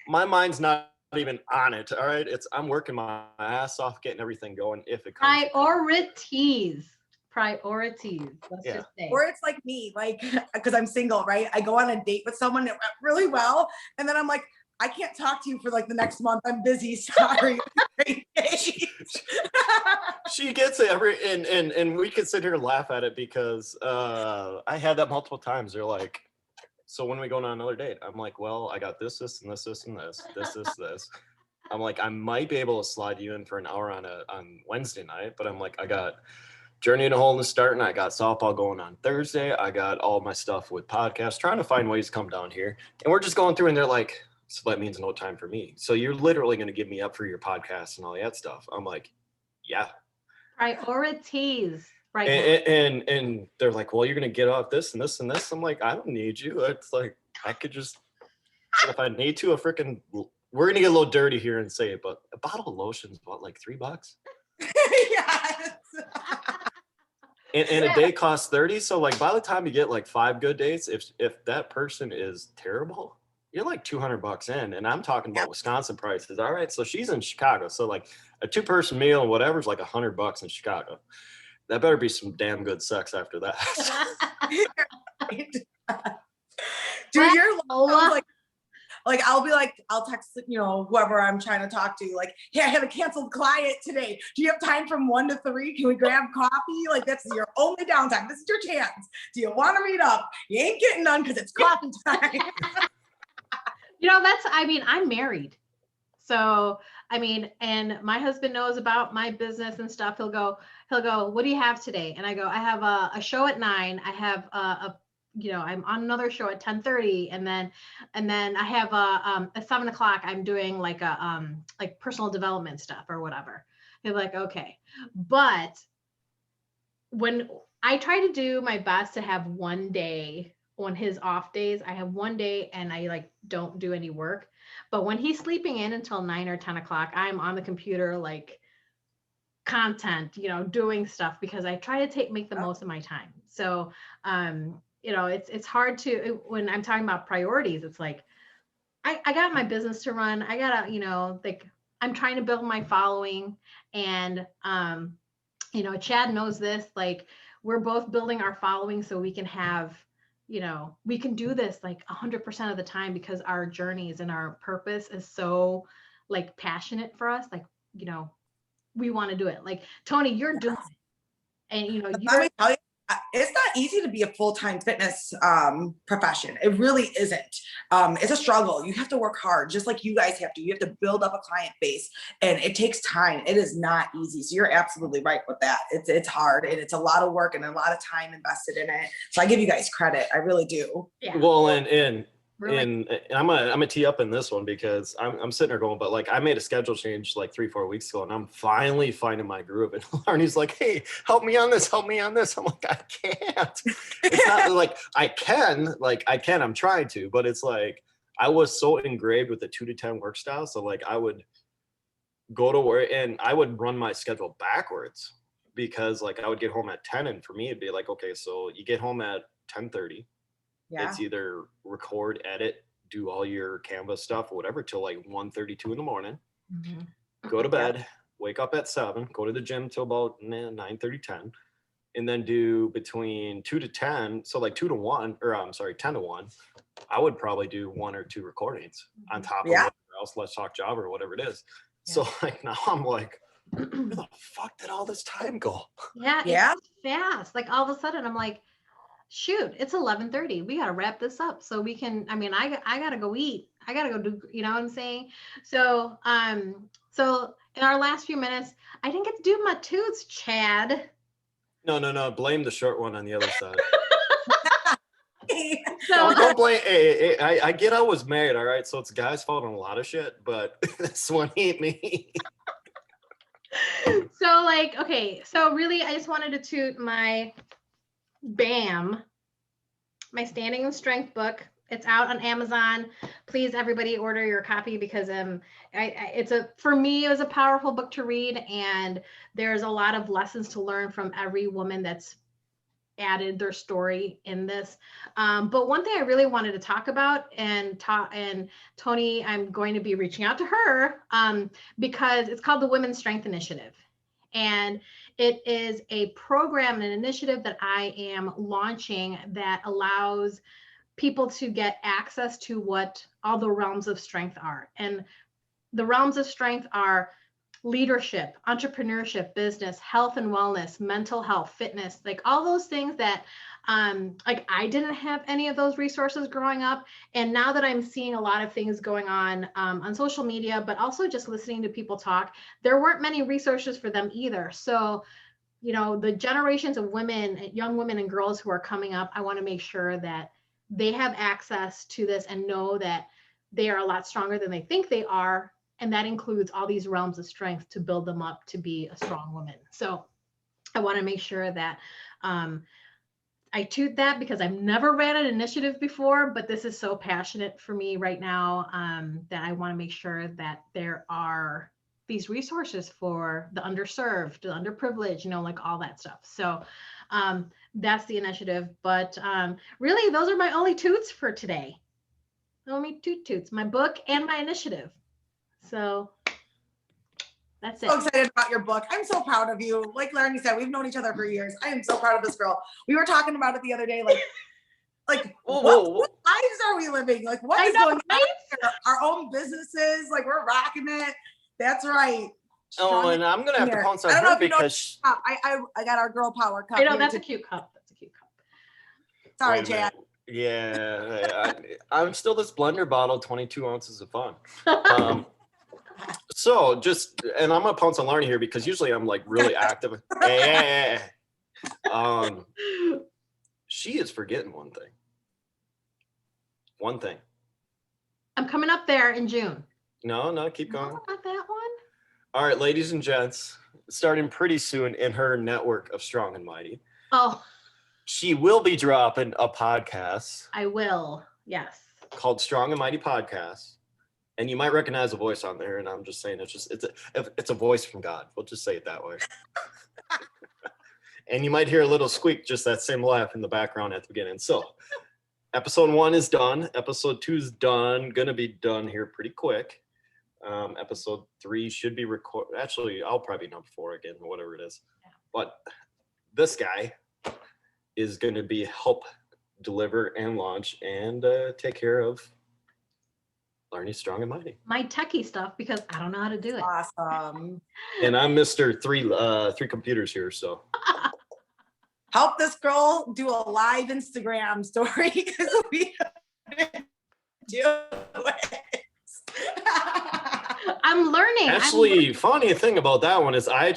My mind's not even on it. All right, I'm working my ass off, getting everything going. If it comes, Priorities. Let's just say. Or it's like me, like, because I'm single, right? I go on a date with someone that went really well, and then I'm like, I can't talk to you for like the next month. I'm busy. Sorry. She gets it and we could sit here and laugh at it because I had that multiple times. They're like, so when are we going on another date? I'm like, well, I got this, and this. I'm like, I might be able to slide you in for an hour on Wednesday night, but I'm like, I got Journey to Wholeness starting. I got softball going on Thursday. I got all my stuff with podcasts, trying to find ways to come down here. And we're just going through and they're like, so that means no time for me. So you're literally going to give me up for your podcast and all that stuff. I'm like, yeah. Priorities. Right. And they're like, well, you're going to get off this and this and this. I'm like, I don't need you. It's like, I could just, if I need to, we're going to get a little dirty here and say it, but a bottle of lotion is about like $3. Yes. And a day costs 30. So like by the time you get like 5 good dates, if that person is terrible, you're like $200 in. And I'm talking about Wisconsin prices. All right. So she's in Chicago. So like a 2-person meal and whatever is like $100 in Chicago. That better be some damn good sex after that. Dude, you're like I'll be like, I'll text, whoever I'm trying to talk to, like, hey, I have a canceled client today. Do you have time from 1 to 3? Can we grab coffee? Like, that's your only downtime. This is your chance. Do you want to meet up? You ain't getting none because it's coffee time. I'm married. So, and my husband knows about my business and stuff. He'll go, what do you have today? And I go, I have a show at 9. I have I'm on another show at 10:30, and then I have at 7 o'clock, I'm doing like like personal development stuff or whatever. They're like, okay. But when I try to do my best to have one day on his off days, I have one day and I like don't do any work. But when he's sleeping in until 9 or 10 o'clock, I'm on the computer, like content, doing stuff because I try to make the most of my time. So, it's hard to, when I'm talking about priorities, it's like, I got my business to run. I gotta, like I'm trying to build my following, and, Chad knows this, like we're both building our following so we can have, we can do this like 100% of the time because our journeys and our purpose is so like passionate for us. Like, we want to do it. Like Toni, you're doing it. And, it's not easy to be a full-time fitness profession. It really isn't. It's a struggle. You have to work hard, just like you guys have to. You have to build up a client base, and it takes time. It is not easy. So you're absolutely right with that. It's hard, and it's a lot of work and a lot of time invested in it. So I give you guys credit. I really do. Yeah. Well, and I'm gonna tee up in this one because I'm sitting there going, but like I made a schedule change like 3-4 weeks ago, and I'm finally finding my groove. And Laarni's like, hey, help me on this. I'm like, I can't. It's not like I can, I'm trying to, but it's like I was so engraved with the 2 to 10 work style. So like I would go to work and I would run my schedule backwards because like I would get home at 10, and for me it'd be like, okay, so you get home at 10:30. Yeah. It's either record, edit, do all your Canva stuff or whatever till like 1:32 in the morning. Mm-hmm. Go to bed, wake up at 7, go to the gym till about 9:30, 10. and then do between 2 to 10. So like 2 to 1, or I'm sorry, 10 to 1. I would probably do 1 or 2 recordings on top of whatever else, Let's Talk Java or whatever it is. Yeah. So like now I'm like, where the fuck did all this time go? Yeah, it's fast. Like all of a sudden I'm like, shoot, it's 11:30. We got to wrap this up so we can, I mean, I got to go eat. I got to go do, you know what I'm saying? So, so in our last few minutes, I didn't get to do my toots, Chad. No. Blame the short one on the other side. So don't blame. Hey, I get I was married, all right? So it's guys' fault on a lot of shit, but this one ain't me. So like, okay, so really I just wanted to toot my BAM, my Standing in Strength book. It's out on Amazon. Please, everybody, order your copy because for me, it was a powerful book to read, and there's a lot of lessons to learn from every woman that's added their story in this. But one thing I really wanted to talk about, and Toni, I'm going to be reaching out to her because it's called the Women's Strength Initiative. And it is a program and an initiative that I am launching that allows people to get access to what all the realms of strength are. And the realms of strength are leadership, entrepreneurship, business, health and wellness, mental health, fitness, like all those things that like I didn't have any of those resources growing up. And now that I'm seeing a lot of things going on social media, but also just listening to people talk, there weren't many resources for them either. So, you know, the generations of women, young women and girls who are coming up, I want to make sure that they have access to this and know that they are a lot stronger than they think they are. And that includes all these realms of strength to build them up to be a strong woman. So I want to make sure that I toot that because I've never ran an initiative before, but this is so passionate for me right now that I want to make sure that there are these resources for the underserved, the underprivileged, you know, like all that stuff. So that's the initiative. But really, those are my only toots for today. Only two toots, my book and my initiative. So that's it. So excited about your book. I'm so proud of you. Like Laarni said, we've known each other for years. I am so proud of this girl. We were talking about it the other day, like what lives are we living? Like what is going on here? Our own businesses, like we're rocking it. That's right. Oh, and I'm gonna have to pounce on her because I got our girl power cup. I know that's a cute cup. That's a cute cup. Sorry, Chad. Yeah, I'm still this blender bottle, 22 ounces of fun. So and I'm gonna pounce on Laarni here because usually I'm like really active. She is forgetting one thing. I'm coming up there in June. No, keep going. No, not that one. All right, ladies and gents, starting pretty soon in her network of Strong and Mighty. Oh. She will be dropping a podcast. I will, yes. Called Strong and Mighty Podcast. And you might recognize a voice on there, and I'm just saying it's a voice from God. We'll just say it that way. And you might hear a little squeak, just that same laugh in the background at the beginning. So episode 1 is done. Episode 2 is done. Gonna be done here pretty quick. Episode 3 should be recorded. Actually, I'll probably be number 4 again, or whatever it is. Yeah. But this guy is going to be help deliver and launch and take care of Laarni Strong and Mighty. My techie stuff because I don't know how to do it. Awesome. And I'm Mr. Three computers here, so. Help this girl do a live Instagram story because we do it. I'm learning. Actually, funny thing about that one is I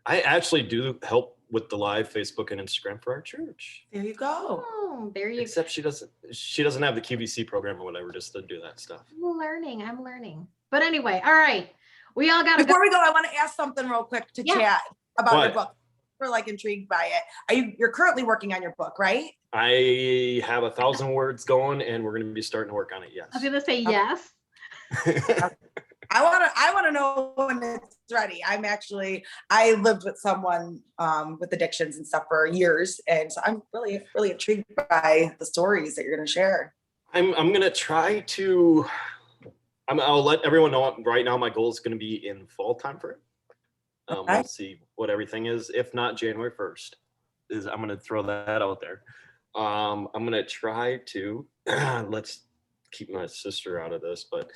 actually do help with the live Facebook and Instagram for our church. There you go. Oh, there you go. Except she doesn't have the QVC program or whatever just to do that stuff. I'm learning. But anyway, all right. We all got to Before we go, I want to ask something real quick to Chad about your book. We're like intrigued by it. You're currently working on your book, right? I have 1,000 words going and we're going to be starting to work on it. Yes. I was going to say yes. I want to know when it's ready. I lived with someone with addictions and stuff for years. And so I'm really, really intrigued by the stories that you're going to share. I'm going to try to, I'll let everyone know right now, my goal is going to be in fall time for it. We'll see what everything is. If not, January 1st I'm going to throw that out there. I'm going to try to, let's keep my sister out of this, but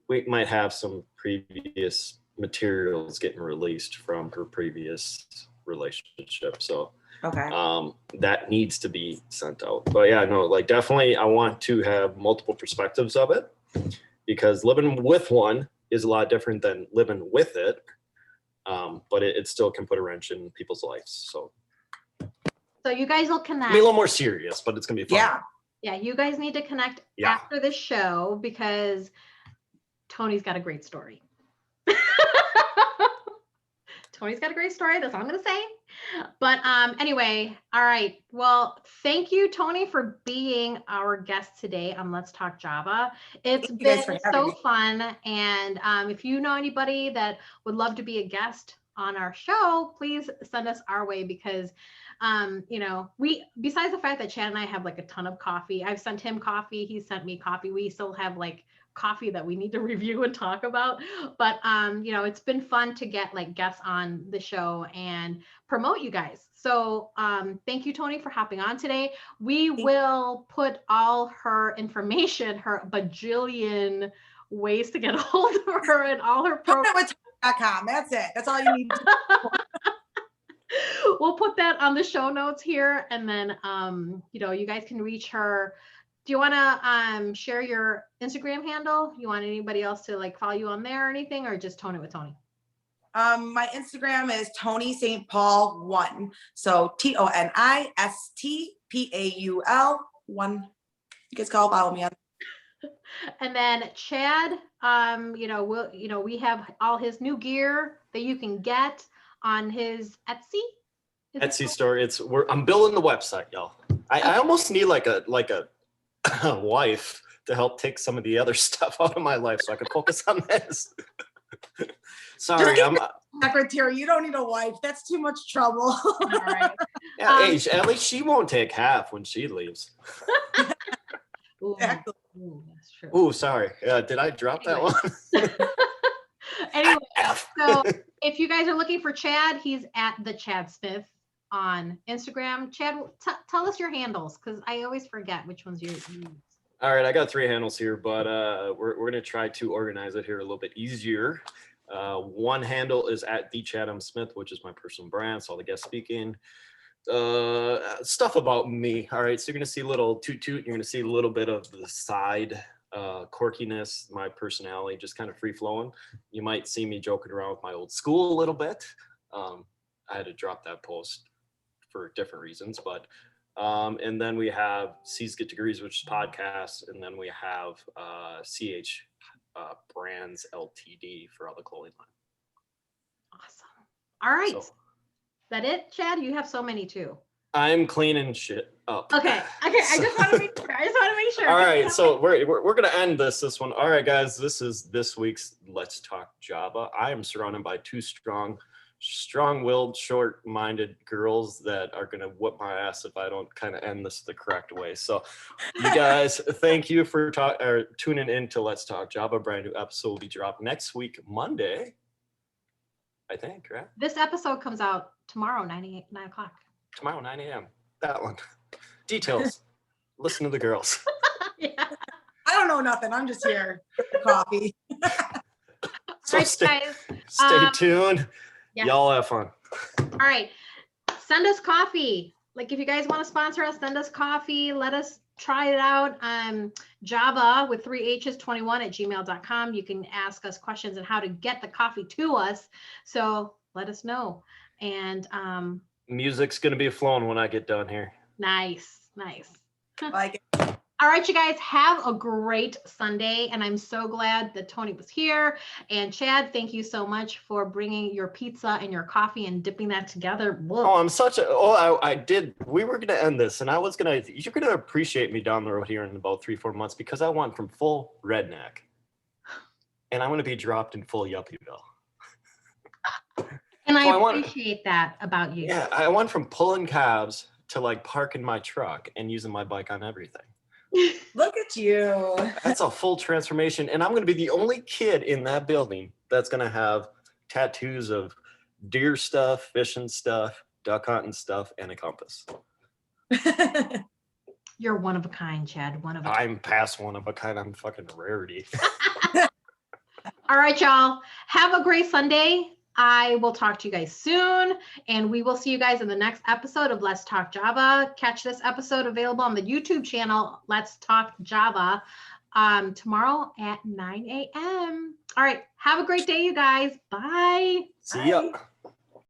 we might have some previous materials getting released from her previous relationship. So that needs to be sent out. But yeah, no, like definitely I want to have multiple perspectives of it, because living with one is a lot different than living with it. But it still can put a wrench in people's lives. So you guys will connect. Be a little more serious, but it's gonna be fun. Yeah, you guys need to connect after the show, because Tony's got a great story. Tony's got a great story. That's all I'm gonna say. But anyway, all right. Well, thank you, Toni, for being our guest today on Let's Talk Java. It's been so fun. And if you know anybody that would love to be a guest on our show, please send us our way, because you know, besides the fact that Chad and I have like a ton of coffee, I've sent him coffee, he sent me coffee, we still have like coffee that we need to review and talk about. But you know, it's been fun to get like guests on the show and promote you guys. So thank you, Toni, for hopping on today. We will put all her information, her bajillion ways to get a hold of her, and all her programs. That's it. That's all you need to We'll put that on the show notes here, and then you know, you guys can reach her. Do you want to share your Instagram handle? You want anybody else to like follow you on there or anything, or just Toni with Toni? My Instagram is Toni St. Paul 1. So TONISTPAUL 1. You guys can all follow me on. And then Chad, you know, we have all his new gear that you can get on his Etsy store. I'm building the website, y'all. I almost need like a wife to help take some of the other stuff out of my life so I can focus on this. Sorry, I'm secretary. You don't need a wife. That's too much trouble. All right. Yeah, at least she won't take half when she leaves. Ooh, Exactly. ooh, that's true. Ooh, sorry. Did I drop that one? Anyway, so if you guys are looking for Chad, he's at the Chad Smith on Instagram. Chad, tell us your handles, because I always forget which ones you use. All right, I got 3 handles here, but we're going to try to organize it here a little bit easier. One handle is at the Chatham Smith, which is my personal brand, so all the guest speaking stuff about me. All right, so you're going to see a little toot, you're going to see a little bit of the side quirkiness, my personality, just kind of free flowing. You might see me joking around with my old school a little bit. I had to drop that post for different reasons, but and then we have C's Get Degrees, which is podcast, and then we have CH Brands Ltd for all the clothing line. Awesome. All right. So, is that it, Chad? You have so many too. I'm cleaning shit up. Okay. I just want to make sure. All right, so we're gonna end this one. All right, guys, this is this week's Let's Talk Java. I am surrounded by 2 strong-willed, short-minded girls that are gonna whoop my ass if I don't kind of end this the correct way. So, you guys, thank you for tuning in to Let's Talk Java. A brand new episode will be dropped next week, Monday, I think, right? This episode comes out tomorrow, 9 o'clock. Tomorrow, 9 a.m. That one. Details. Listen to the girls. Yeah. I don't know nothing. I'm just here for coffee. So Right, stay guys. tuned. Yeah. Y'all have fun. All right. Send us coffee. Like if you guys want to sponsor us, send us coffee. Let us try it out. Java with 3 H's 21 at gmail.com. You can ask us questions on how to get the coffee to us. So let us know. And Music's gonna be flowing when I get done here. nice. Like it. All right, you guys, have a great Sunday. And I'm so glad that Toni was here. And Chad, thank you so much for bringing your pizza and your coffee and dipping that together. Whoa. Oh, I did. We were going to end this, and you're going to appreciate me down the road here in about 3-4 months, because I went from full redneck and I'm going to be dropped in full Yuppieville. And I appreciate that about you. Yeah, I went from pulling cabs to like parking my truck and using my bike on everything. Look at you. That's a full transformation. And I'm going to be the only kid in that building that's going to have tattoos of deer stuff, fishing stuff, duck hunting stuff, and a compass. You're one of a kind, Chad. One of a kind. I'm past one of a kind. I'm fucking rarity. All right, y'all. Have a great Sunday. I will talk to you guys soon, and we will see you guys in the next episode of Let's Talk Java. Catch this episode available on the YouTube channel, Let's Talk Java, tomorrow at 9 a.m. All right. Have a great day, you guys. Bye. See ya.